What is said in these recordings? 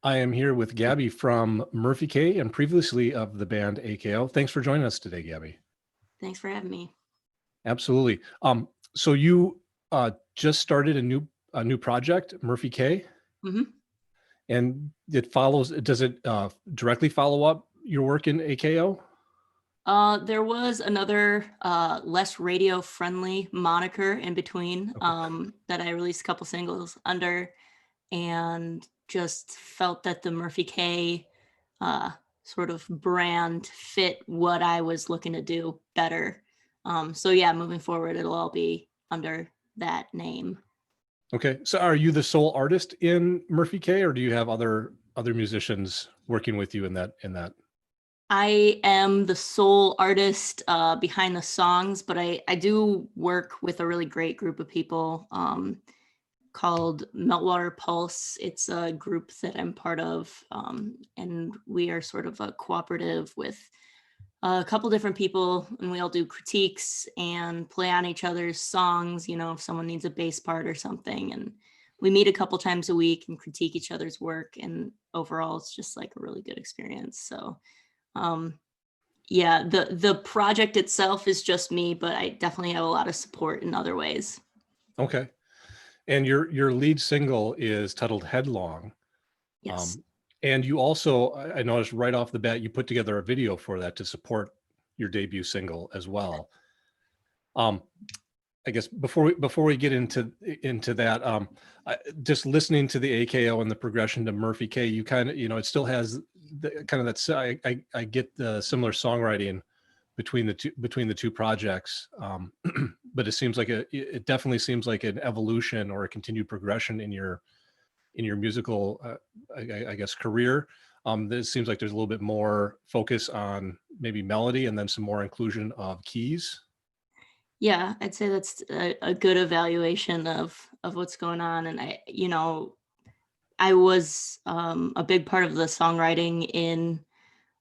I am here with Gabby from Murphy Kaye and previously of the band AKO. Thanks for joining us today, Gabby. Thanks for having me. Absolutely. So you just started a new project, Murphy Kaye, hmm and it follows. Does it directly follow up your work in AKO? There was another less radio-friendly moniker in between that I released a couple singles under, and just felt that the Murphy K uh, sort of brand fit what I was looking to do better. So yeah, moving forward, it'll all be under that name. Okay. So are you the sole artist in Murphy Kaye, or do you have other musicians working with you in that? I am the sole artist behind the songs, but I do work with a really great group of people called Meltwater Pulse. It's a group that I'm part of, and we are sort of a cooperative with a couple different people, and we all do critiques and play on each other's songs. You know, if someone needs a bass part or something, and we meet a couple times a week and critique each other's work. And overall, it's just like a really good experience. So um, yeah, the project itself is just me, but I definitely have a lot of support in other ways. Okay. And your lead single is titled Headlong. Yes. And you also, I noticed right off the bat, you put together a video for that to support your debut single as well. Um, I guess before we get into that, just listening to the AKO and the progression to Murphy Kaye, you kind of, it still has the kind of that. I get the similar songwriting between the two projects, but it seems like it definitely seems like an evolution or a continued progression in your musical, I guess, career. It seems like there's a little bit more focus on maybe melody and then some more inclusion of keys. Yeah, I'd say that's a good evaluation of what's going on. And I was a big part of the songwriting in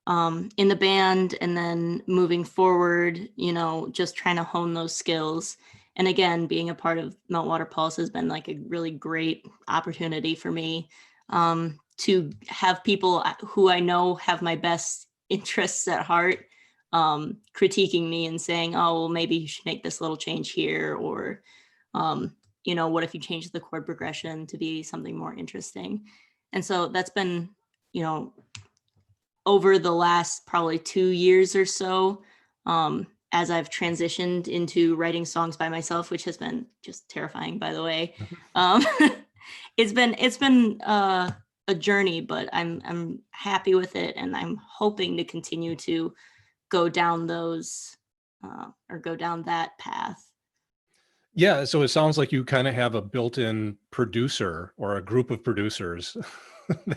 the band, and then moving forward, just trying to hone those skills. And again, being a part of Meltwater Pulse has been like a really great opportunity for me to have people who I know have my best interests at heart critiquing me and saying, oh, well, maybe you should make this little change here, or what if you change the chord progression to be something more interesting? And so that's been, you know, over the last probably 2 years or so, as I've transitioned into writing songs by myself, which has been just terrifying, by the way. Um, it's been a journey, but I'm happy with it, and I'm hoping to continue to go down those or go down that path. Yeah, so it sounds like you kind of have a built-in producer or a group of producers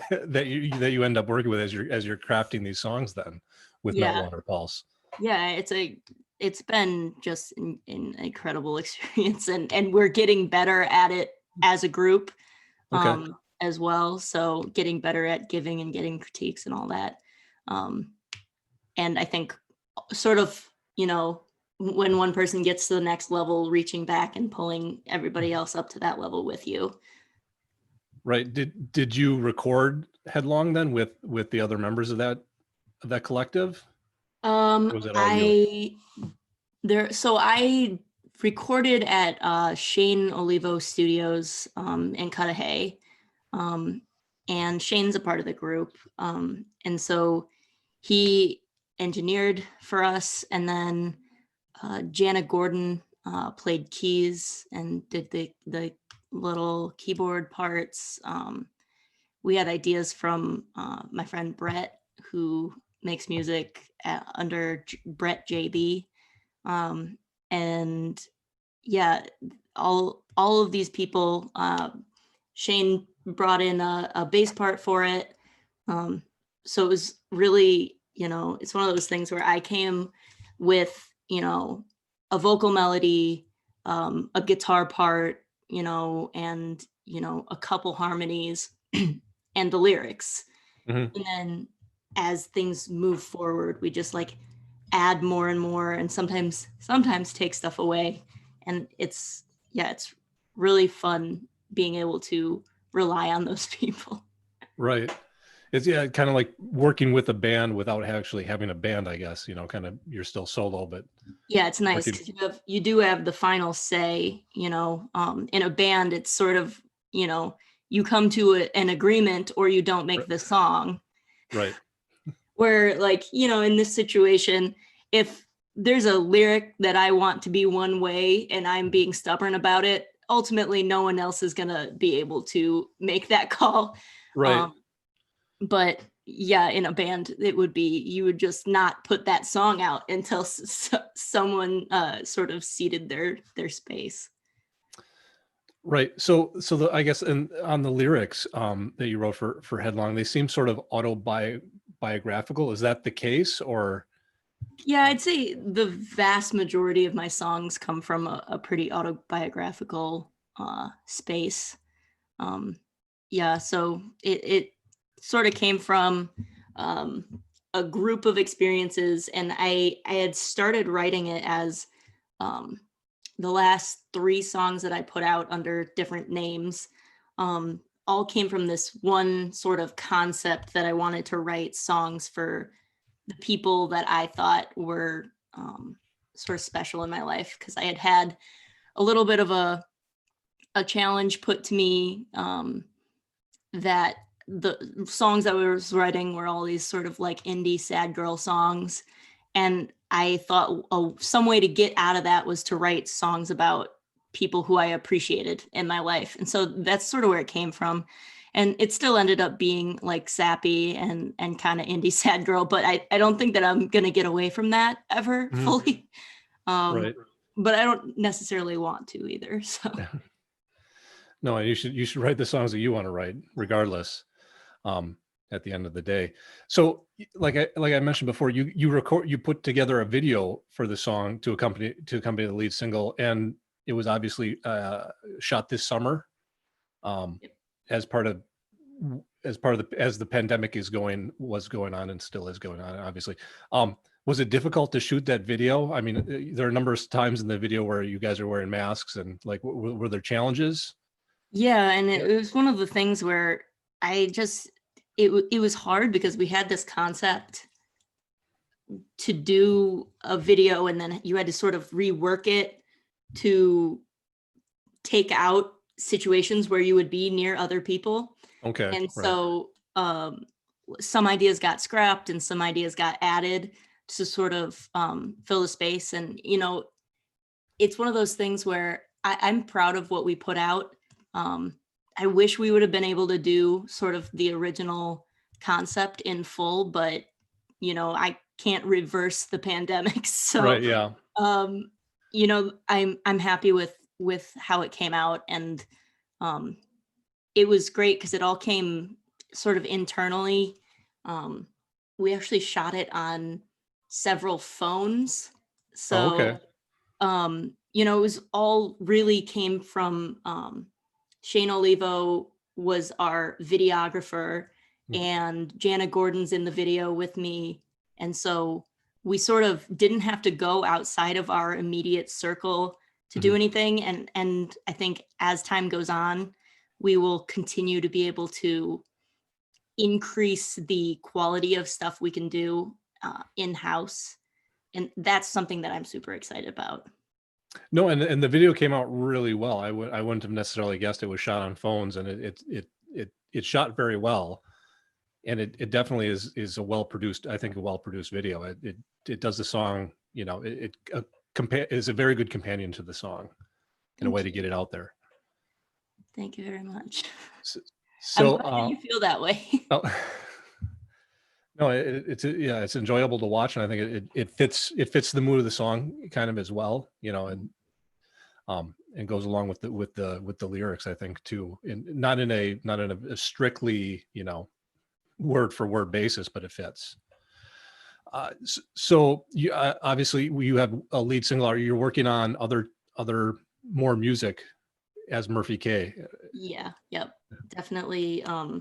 that you end up working with as you're crafting these songs then with Yeah, Meltwater Pulse. yeah, it's been just an incredible experience, and we're getting better at it as a group Okay. as well. So getting better at giving and getting critiques and all that. Um, and I think sort of, when one person gets to the next level, reaching back and pulling everybody else up to that level with you. Right. Did you record Headlong then with the other members of that collective? Or was that all you? I recorded at Shane Olivo Studios in Cudahy. And Shane's a part of the group. And so he engineered for us, and then Jana Gordon played keys and did the little keyboard parts. We had ideas from my friend Brett, who makes music under Brett JB, and yeah, all of these people. Shane brought in a bass part for it, so it was really, it's one of those things where I came with a vocal melody, a guitar part, and a couple harmonies and the lyrics. Mhm. And then as things move forward, we just like add more and more, and sometimes take stuff away. And it's really fun being able to rely on those people. Right. It's kind of like working with a band without actually having a band, I guess, kind of you're still solo, but Yeah, it's nice working. because you do have the final say, in a band, it's sort of, you come to an agreement or you don't make the song. Right. Where like, in this situation, if there's a lyric that I want to be one way and I'm being stubborn about it, ultimately no one else is going to be able to make that call. Right. Um, but yeah, in a band, it would be, you would just not put that song out until someone sort of ceded their space. Right. So I guess, and on the lyrics that you wrote for Headlong, they seem sort of autobiographical. Is that the case, or? Yeah, I'd say the vast majority of my songs come from a pretty autobiographical space. Um, yeah, so it sort of came from um, a group of experiences, and I had started writing it as um, the last 3 songs that I put out under different names all came from this one sort of concept that I wanted to write songs for the people that I thought were sort of special in my life, because I had a little bit of a challenge put to me that the songs I was writing were all these sort of like indie sad girl songs. And I thought some way to get out of that was to write songs about people who I appreciated in my life. And so that's sort of where it came from. And it still ended up being like sappy and kind of indie sad girl, but I don't think that I'm going to get away from that ever Mhm. fully. Right. But I don't necessarily want to either. So No, you should write the songs that you want to write, regardless. Um, at the end of the day. So, like I mentioned before, you put together a video for the song to accompany the lead single, and it was obviously shot this summer, um, yep. as part of as the pandemic was going on and still is going on, obviously. Was it difficult to shoot that video? I mean, there are a number of times in the video where you guys are wearing masks, and like, were there challenges? Yeah, and it was one of the things where I just it was hard because we had this concept to do a video and then you had to sort of rework it to take out situations where you would be near other people. Okay, And right. so some ideas got scrapped and some ideas got added to sort of fill the space. And it's one of those things where I'm proud of what we put out. Um, I wish we would have been able to do sort of the original concept in full, but I can't reverse the pandemic. So, Right, yeah. um, I'm happy with how it came out, and um, it was great because it all came sort of internally. Um, we actually shot it on several phones, Oh, okay. so it was all really came from Shane Olivo was our videographer, Mhm. and Jana Gordon's in the video with me. And so we sort of didn't have to go outside of our immediate circle to do Mhm. anything. And I think as time goes on, we will continue to be able to increase the quality of stuff we can do in-house. And that's something that I'm super excited about. No, and the video came out really well. I wouldn't have necessarily guessed it was shot on phones, and it shot very well, and it definitely is a well produced. I think a well produced video. It does the song. Is a very good companion to the song, in a way Thank to you. get it out there. Thank you very much. So, I'm so glad that you feel that way. oh, no, yeah, it's enjoyable to watch, and I think it fits the mood of the song kind of as well, and goes along with the lyrics, I think, too, and not in a strictly word for word basis, but it fits. So you obviously you have a lead single. Are you working on other more music as Murphy Kaye? Yeah, yep, definitely. I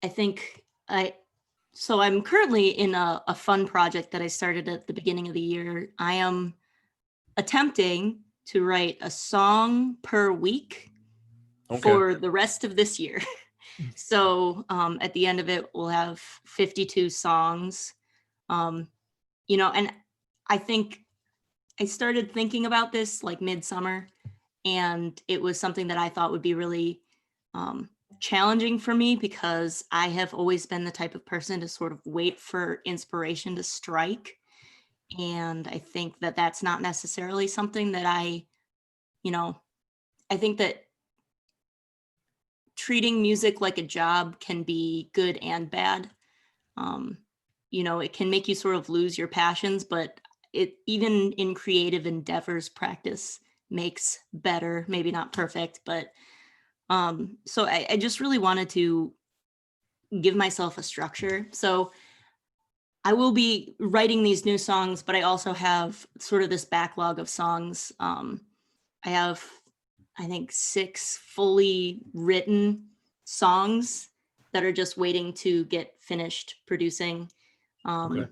think I'm currently in a fun project that I started at the beginning of the year. I am attempting to write a song per week Okay. for the rest of this year. So at the end of it, we'll have 52 songs. And I think I started thinking about this like midsummer, and it was something that I thought would be really um, challenging for me because I have always been the type of person to sort of wait for inspiration to strike. And I think that that's not necessarily something that you know, I think that treating music like a job can be good and bad. Um, it can make you sort of lose your passions, but it even in creative endeavors, practice makes better, maybe not perfect, but so I just really wanted to give myself a structure. So I will be writing these new songs, but I also have sort of this backlog of songs. I have, I think, 6 fully written songs that are just waiting to get finished producing. Okay.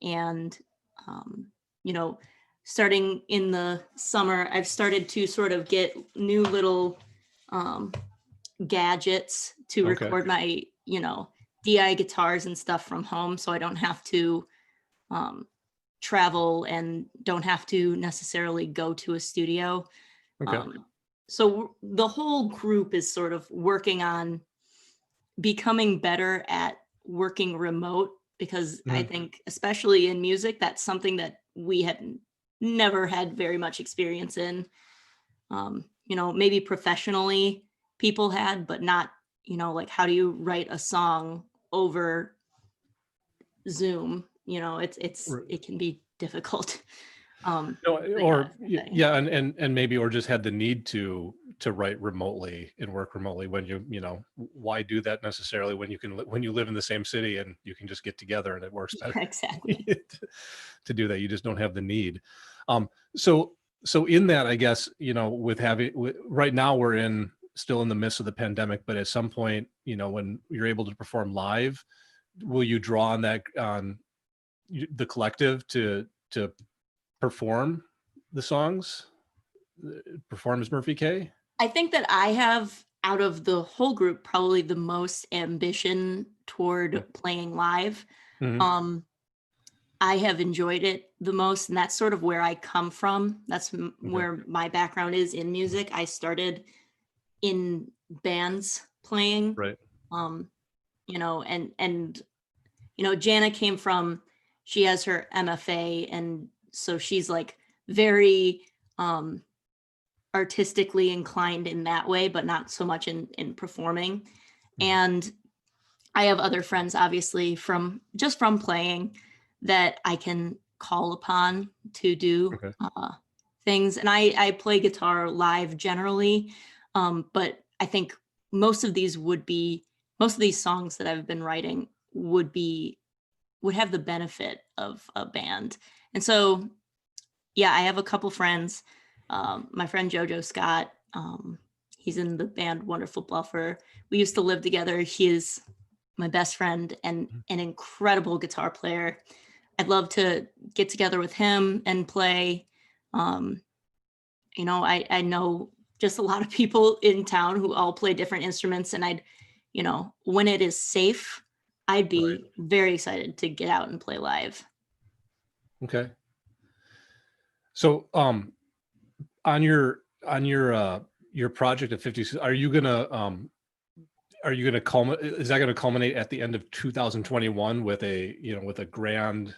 And, um, you know, starting in the summer, I've started to sort of get new little um, gadgets to Okay. record my, DI guitars and stuff from home, so I don't have to um, travel and don't have to necessarily go to a studio. Okay. So the whole group is sort of working on becoming better at working remote because I Mhm. think, especially in music, that's something that we had never had very much experience in. Maybe professionally people had, but not, like how do you write a song over Zoom? It can be difficult. No, But yeah, or yeah, and maybe or just had the need to write remotely and work remotely when why do that necessarily when when you live in the same city and you can just get together and it works better yeah, exactly. to do that. You just don't have the need. Um, so so in that, I guess, with right now we're still in the midst of the pandemic, but at some point, when you're able to perform live, will you draw on the collective to perform the songs, perform as Murphy Kaye? I think that I have, out of the whole group, probably the most ambition Yeah. toward playing live. Mhm. Um, I have enjoyed it the most, and that's sort of where I come from. That's Okay. where my background is in music. I started in bands playing, Right. um, and Jana came from, she has her MFA, and so she's like very um artistically inclined in that way, but not so much in performing. Mhm. And I have other friends, obviously, from playing that I can call upon to do Okay. things. And I play guitar live generally, but I think most of these songs that I've been writing would have the benefit of a band. And so, yeah, I have a couple friends. My friend Jojo Scott, he's in the band Wonderful Bluffer. We used to live together. He is my best friend and Mhm. an incredible guitar player. I'd love to get together with him and play. Um, I know just a lot of people in town who all play different instruments, and when it is safe, I'd Right. be very excited to get out and play live. Okay. So, on your project at 56, are you gonna culminate? Is that gonna culminate at the end of 2021 with a grand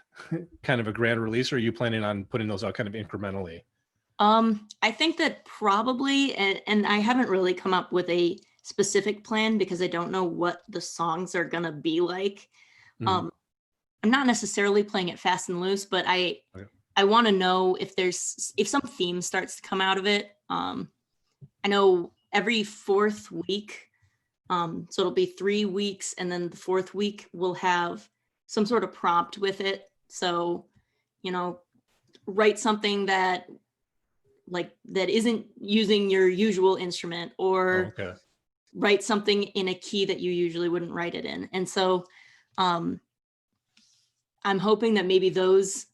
kind of a grand release, or are you planning on putting those out kind of incrementally? I think that probably, and I haven't really come up with a specific plan because I don't know what the songs are gonna be like. Mhm. Um, I'm not necessarily playing it fast and loose, but Okay. I want to know if some theme starts to come out of it. I know every fourth week, so it'll be 3 weeks, and then the fourth week will have some sort of prompt with it. So, you know, write something that isn't using your usual instrument, Oh, or okay. write something in a key that you usually wouldn't write it in. And so, um, I'm hoping that maybe those,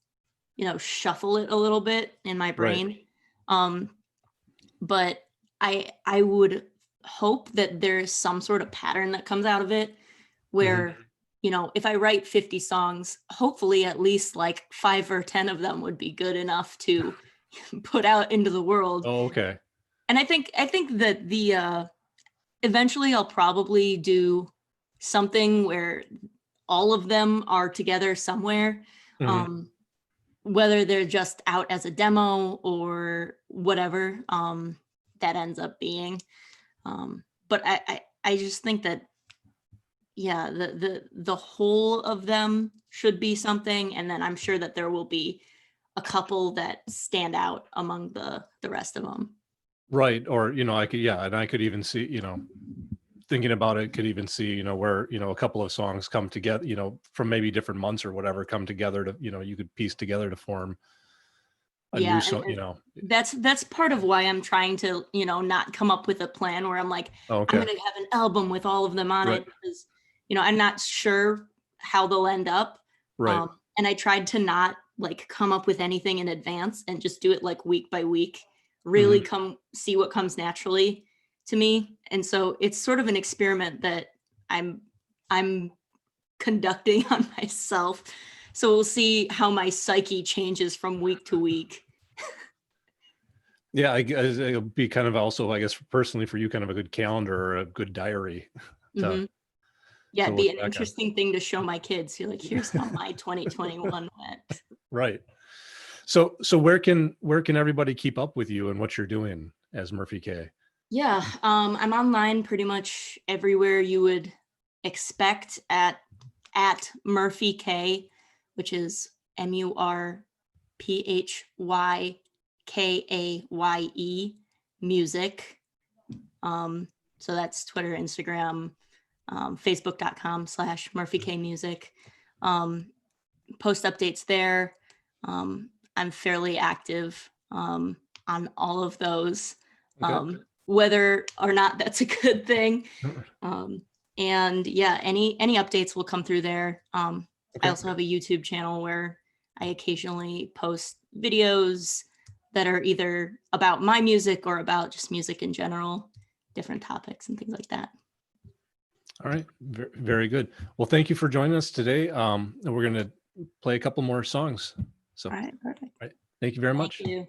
shuffle it a little bit in my Right. brain. Um, but I would hope that there's some sort of pattern that comes out of it where, you know, if I write 50 songs, hopefully at least like 5 or 10 of them would be good enough to put out into the world. Oh, okay. And I think that the eventually I'll probably do something where all of them are together somewhere. Mhm. Whether they're just out as a demo or whatever that ends up being. But I just think that, yeah, the whole of them should be something, and then I'm sure that there will be a couple that stand out among the rest of them. Right. Or, I could, yeah. And I could even see, thinking about it, could even see, where, a couple of songs come together, from maybe different months or whatever, come together to, you could piece together to form a new Yeah, song, that's part of why I'm trying to, not come up with a plan where I'm like, Oh, I'm okay. gonna have an album with all of them on Right. it because, I'm not sure how they'll end up. Right. And I tried to not like come up with anything in advance and just do it like week by week, really Mhm. come see what comes naturally to me. And so it's sort of an experiment that I'm conducting on myself. So we'll see how my psyche changes from week to week. Yeah. I guess it'll be kind of also, I guess, personally for you, kind of a good calendar or a good diary to, Mhm. Yeah, to it'd look be an back on. interesting thing to show my kids. You're like, here's how my 2021 went. Right. So where can everybody keep up with you and what you're doing as Murphy Kaye? Yeah, I'm online pretty much everywhere you would expect at Murphy Kaye, which is MurphyKaye music. So that's Twitter, Instagram, Facebook.com/Murphy K Music. Um, Post updates there. I'm fairly active on all of those, Okay. whether or not that's a good thing. Um, and yeah, any updates will come through there. I Okay. also have a YouTube channel where I occasionally post videos that are either about my music or about just music in general, different topics and things like that. All right. Very good. Well, thank you for joining us today. And we're going to play a couple more songs. So, all All right, perfect. right. Thank you very Thank much. you.